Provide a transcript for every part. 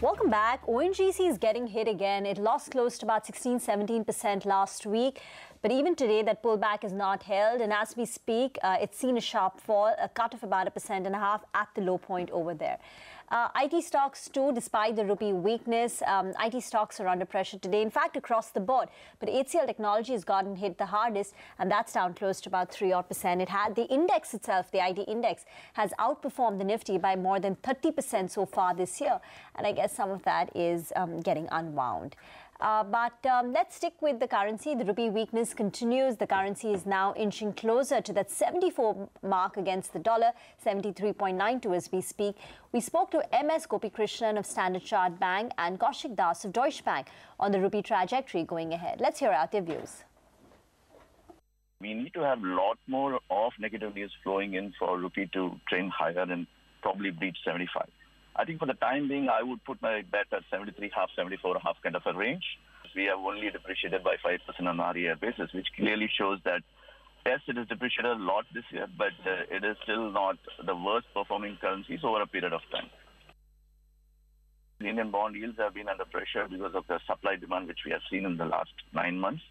Welcome back. ONGC is getting hit again. It lost close to about 16-17% last week. But even today, that pullback is not held. And as we speak, it's seen a sharp fall, a cut of about 1.5% at the low point over there. IT stocks too, despite the rupee weakness, IT stocks are under pressure today, in fact, across the board. But HCL Technology has gotten hit the hardest, and that's down close to about 3%. It had the index itself, the IT index, has outperformed the Nifty by more than 30% so far this year. And I guess some of that is getting unwound. But let's stick with the currency. The rupee weakness continues. The currency is now inching closer to that 74 mark against the dollar, 73.92 as we speak. We spoke to MS Gopikrishnan of Standard Chartered Bank and Kaushik Das of Deutsche Bank on the rupee trajectory going ahead. Let's hear out their views. We need to have a lot more of negative news flowing in for rupee to trend higher and probably breach 75. I think for the time being, I would put my bet at 73.5, 74.5 kind of a range. We have only depreciated by 5% on an RER basis, which clearly shows that, yes, it has depreciated a lot this year, but it is still not the worst performing currencies over a period of time. The Indian bond yields have been under pressure because of the supply demand, which we have seen in the last 9 months,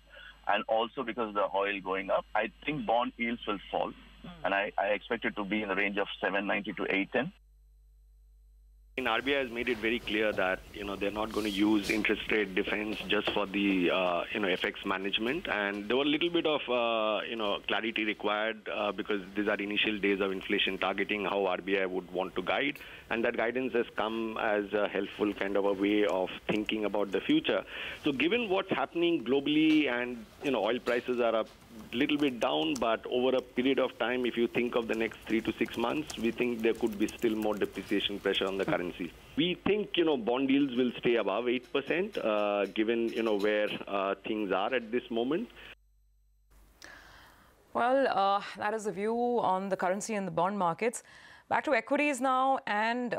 and also because of the oil going up. I think bond yields will fall, and I expect it to be in the range of 790 to 810. RBI has made it very clear that they're not going to use interest rate defense just for the FX management, and there were a little bit of clarity required because these are initial days of inflation targeting how RBI would want to guide, and that guidance has come as a helpful kind of a way of thinking about the future. So given what's happening globally, and oil prices are up little bit down, but over a period of time, if you think of the next 3 to 6 months, we think there could be still more depreciation pressure on the currency. We think, bond yields will stay above 8%, given, where things are at this moment. Well, that is the view on the currency and the bond markets. Back to equities now, and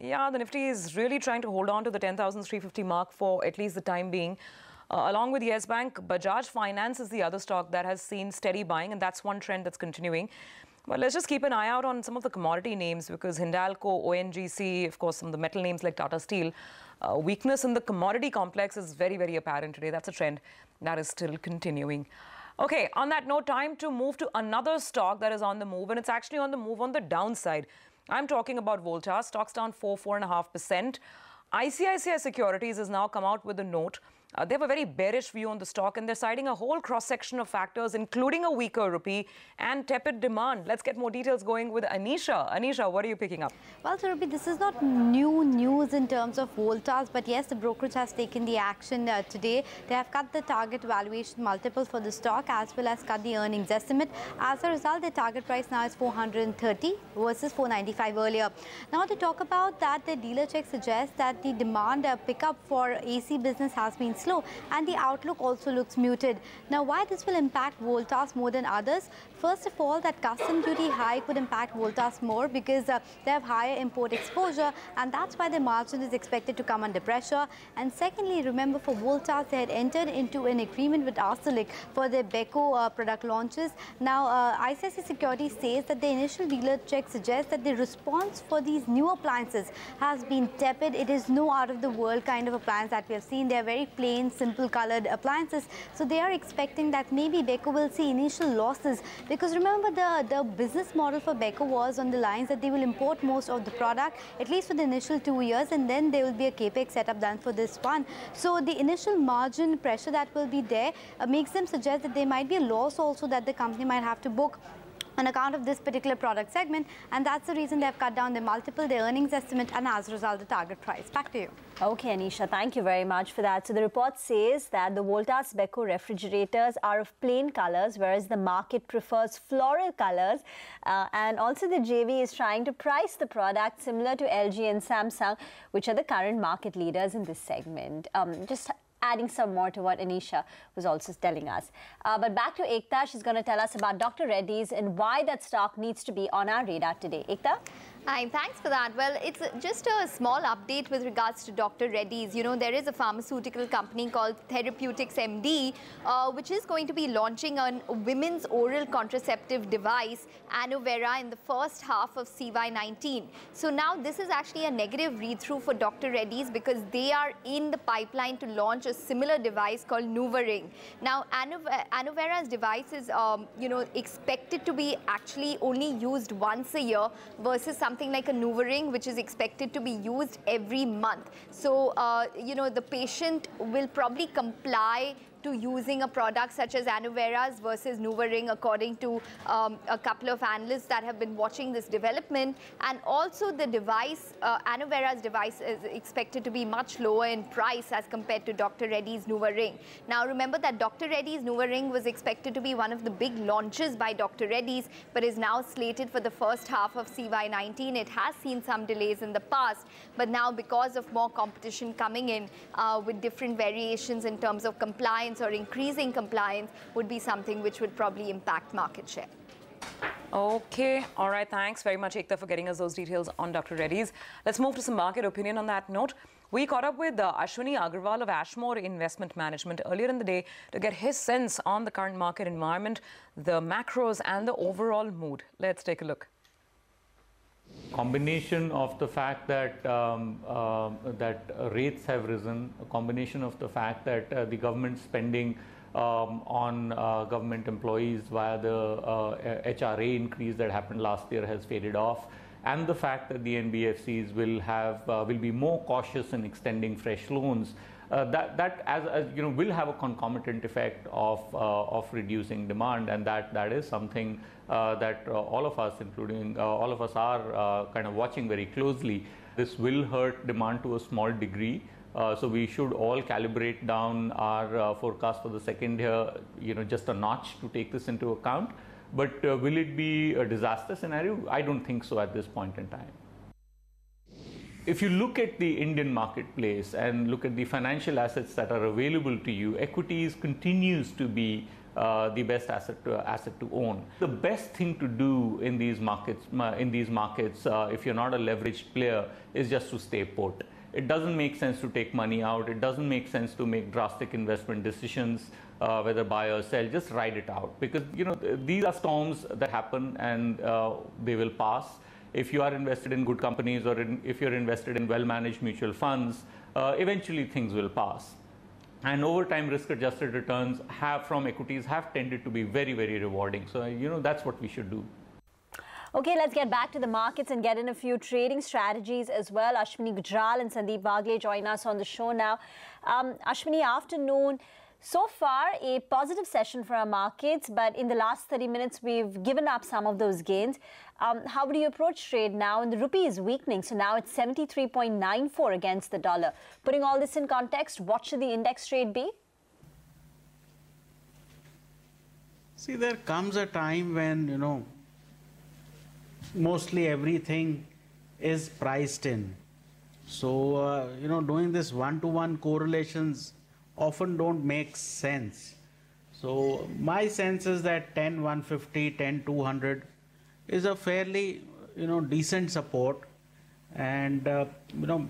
yeah, the Nifty is really trying to hold on to the 10,350 mark for at least the time being. Along with Yes Bank, Bajaj Finance is the other stock that has seen steady buying, and that's one trend that's continuing. But let's just keep an eye out on some of the commodity names, because Hindalco, ONGC, of course, some of the metal names like Tata Steel, weakness in the commodity complex is very, very apparent today. That's a trend that is still continuing. Okay, on that note, time to move to another stock that is on the move, and it's actually on the move on the downside. I'm talking about Voltas. Stock's down 4.5%. ICICI Securities has now come out with a note. They have a very bearish view on the stock, and they're citing a whole cross-section of factors, including a weaker rupee and tepid demand. Let's get more details going with Anisha. Anisha, what are you picking up? Well, Rupee, this is not new news in terms of Voltas, but yes, the brokerage has taken the action today. They have cut the target valuation multiple for the stock as well as cut the earnings estimate. As a result, the target price now is 430 versus 495 earlier. Now, to talk about that, the dealer check suggests that the demand pickup for AC business has been slow, and the outlook also looks muted. Now, why this will impact Voltas more than others? First of all, that custom duty hike would impact Voltas more because they have higher import exposure, and that's why the margin is expected to come under pressure. And secondly, remember, for Voltas, they had entered into an agreement with Arcelor for their Beko product launches. Now, ICICI Securities says that the initial dealer check suggests that the response for these new appliances has been tepid. It is no out-of-the-world kind of appliance that we have seen. They are very plain, simple colored appliances. So they are expecting that maybe Beko will see initial losses, because remember, the business model for Beko was on the lines that they will import most of the product, at least for the initial 2 years, and then there will be a capex setup done for this one. So the initial margin pressure that will be there makes them suggest that there might be a loss also that the company might have to book on account of this particular product segment, and that's the reason they have cut down the multiple, their earnings estimate, and as a result, the target price. Back to you. Okay, Anisha, thank you very much for that. So the report says that the Voltas Beko refrigerators are of plain colors, whereas the market prefers floral colors. And also the JV is trying to price the product similar to LG and Samsung, which are the current market leaders in this segment. Just adding some more to what Anisha was also telling us. But back to Ekta, she's going to tell us about Dr. Reddy's and why that stock needs to be on our radar today. Ekta? Hi, thanks for that. Well, it's just a small update with regards to Dr. Reddy's. You know, there is a pharmaceutical company called Therapeutics MD, which is going to be launching a women's oral contraceptive device, Anovera, in the first half of CY19. So now this is actually a negative read-through for Dr. Reddy's because they are in the pipeline to launch a similar device called NuvaRing. Now, Anovera's device is, you know, expected to be actually only used once a year versus something like a NuvaRing, which is expected to be used every month. So, you know, the patient will probably comply to using a product such as Anovera's versus NuvaRing, according to a couple of analysts that have been watching this development. And also the device, Anovera's device, is expected to be much lower in price as compared to Dr. Reddy's NuvaRing. Now remember that Dr. Reddy's NuvaRing was expected to be one of the big launches by Dr. Reddy's, but is now slated for the first half of CY19. It has seen some delays in the past, but now because of more competition coming in with different variations in terms of compliance or increasing compliance, would be something which would probably impact market share. Okay, all right, thanks very much, Ekta, for getting us those details on Dr. Reddy's. Let's move to some market opinion on that note. We caught up with Ashwini Agarwal of Ashmore Investment Management earlier in the day to get his sense on the current market environment, the macros and the overall mood. Let's take a look. Combination of the fact that rates have risen, a combination of the fact that the government spending on government employees via the HRA increase that happened last year has faded off, and the fact that the NBFCs will be more cautious in extending fresh loans. That as you know, will have a concomitant effect of reducing demand, and that is something that all of us, including all of us, are kind of watching very closely. This will hurt demand to a small degree, so we should all calibrate down our forecast for the second year, you know, just a notch to take this into account. But will it be a disaster scenario? I don't think so at this point in time. If you look at the Indian marketplace and look at the financial assets that are available to you, equities continues to be the best asset to own. The best thing to do in these markets, if you're not a leveraged player, is just to stay put. It doesn't make sense to take money out. It doesn't make sense to make drastic investment decisions, whether buy or sell. Just ride it out, because you know these are storms that happen, and they will pass. If you are invested in good companies, or if you're invested in well-managed mutual funds, eventually things will pass. And over time, risk-adjusted returns from equities have tended to be very, very rewarding. So, you know, that's what we should do. Okay, let's get back to the markets and get in a few trading strategies as well. Ashwini Gujral and Sandeep Wagle join us on the show now. Ashwini, afternoon. So far, a positive session for our markets, but in the last 30 minutes, we've given up some of those gains. How would you approach trade now? And the rupee is weakening, so now it's 73.94 against the dollar. Putting all this in context, what should the index trade be? See, there comes a time when, you know, mostly everything is priced in. So, you know, doing this one-to-one correlations often don't make sense. So my sense is that 10-150, 10-200 is a fairly, you know, decent support, and you know,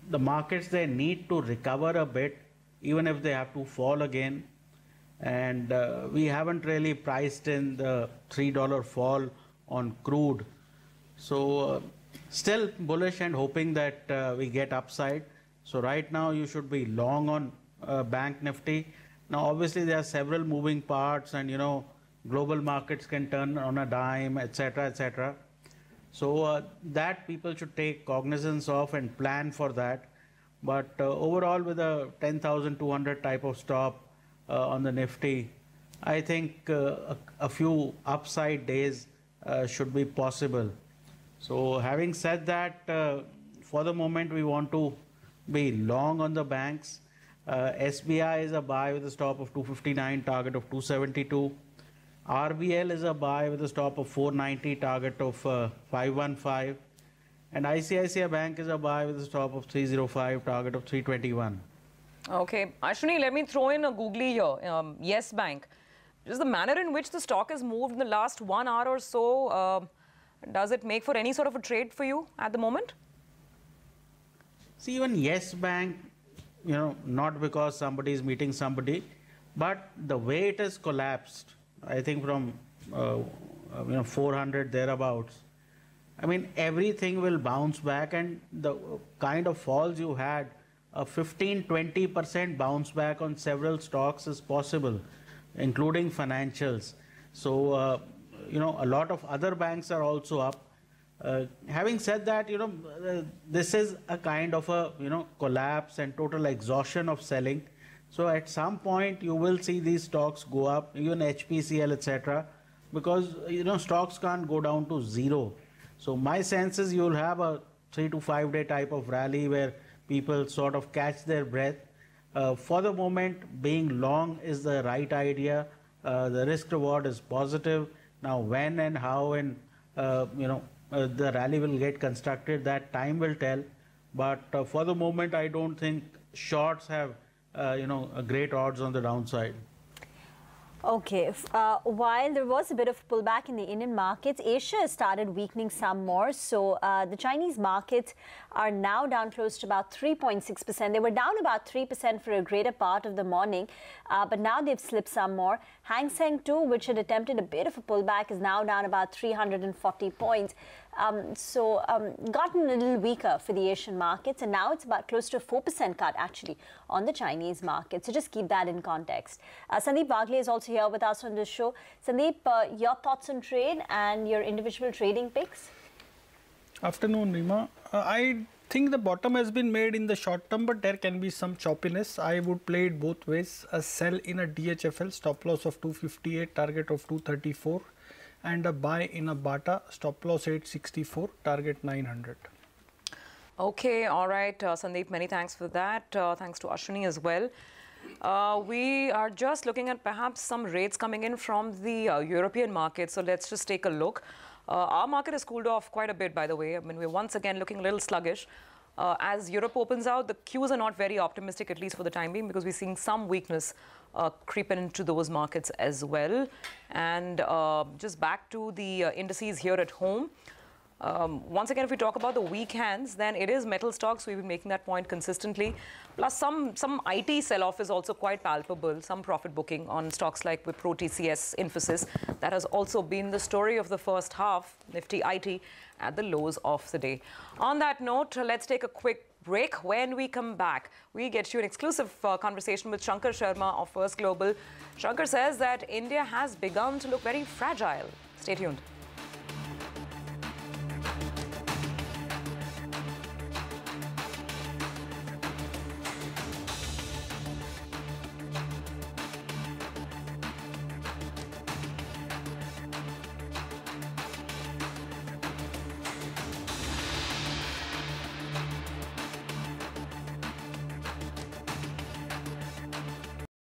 the markets, they need to recover a bit, even if they have to fall again. And we haven't really priced in the $3 fall on crude. So still bullish and hoping that we get upside. So right now you should be long on Bank Nifty. Now obviously there are several moving parts, and you know, global markets can turn on a dime, etc., etc. So that people should take cognizance of and plan for that. But overall, with a 10,200 type of stop on the Nifty, I think a few upside days should be possible. So having said that, for the moment we want to be long on the banks. SBI is a buy with a stop of 259, target of 272. RBL is a buy with a stop of 490, target of 515. And ICICI Bank is a buy with a stop of 305, target of 321. Okay. Ashwini, let me throw in a googly here. Yes Bank. Just the manner in which the stock has moved in the last 1 hour or so, Does it make for any sort of a trade for you at the moment? See, even Yes Bank, not because somebody is meeting somebody, but the way it has collapsed, I think from 400 thereabouts. I mean, everything will bounce back, and the kind of falls you had, a 15-20% bounce back on several stocks is possible, including financials. So, a lot of other banks are also up. Having said that, this is a kind of a, collapse and total exhaustion of selling. So at some point, you will see these stocks go up, even HPCL, etc., because, stocks can't go down to zero. So my sense is you'll have a 3 to 5 day type of rally where people sort of catch their breath. For the moment, being long is the right idea. The risk reward is positive. Now, when and how and, the rally will get constructed, that time will tell. But for the moment, I don't think shorts have, great odds on the downside. Okay, while there was a bit of pullback in the Indian markets, Asia has started weakening some more. So the Chinese markets are now down close to about 3.6%. They were down about 3% for a greater part of the morning, but now they've slipped some more. Hang Seng too, which had attempted a bit of a pullback, is now down about 340 points. Gotten a little weaker for the Asian markets, and now it's about close to a 4% cut actually on the Chinese market. So just keep that in context. Sandeep Wagle is also here with us on this show. Sandeep, your thoughts on trade and your individual trading picks? Afternoon, Rima. I think the bottom has been made in the short term, but there can be some choppiness. I would play it both ways. A sell in a DHFL, stop loss of 258, target of 234. And a buy in a Bata, stop loss 864, target 900. Okay, all right, Sandeep, many thanks for that. Thanks to Ashwini as well. We are just looking at perhaps some rates coming in from the European market. So let's just take a look. Our market has cooled off quite a bit, by the way. I mean, we're once again looking a little sluggish. As Europe opens out, the cues are not very optimistic, at least for the time being, because we're seeing some weakness creeping into those markets as well. And just back to the indices here at home. Once again, if we talk about the weak hands, then it is metal stocks. We've been making that point consistently. Plus, some IT sell-off is also quite palpable. Some profit booking on stocks like Wipro, TCS, Infosys. That has also been the story of the first half, Nifty IT, at the lows of the day. On that note, let's take a quick break. When we come back, we get you an exclusive conversation with Shankar Sharma of First Global. Shankar says that India has begun to look very fragile. Stay tuned.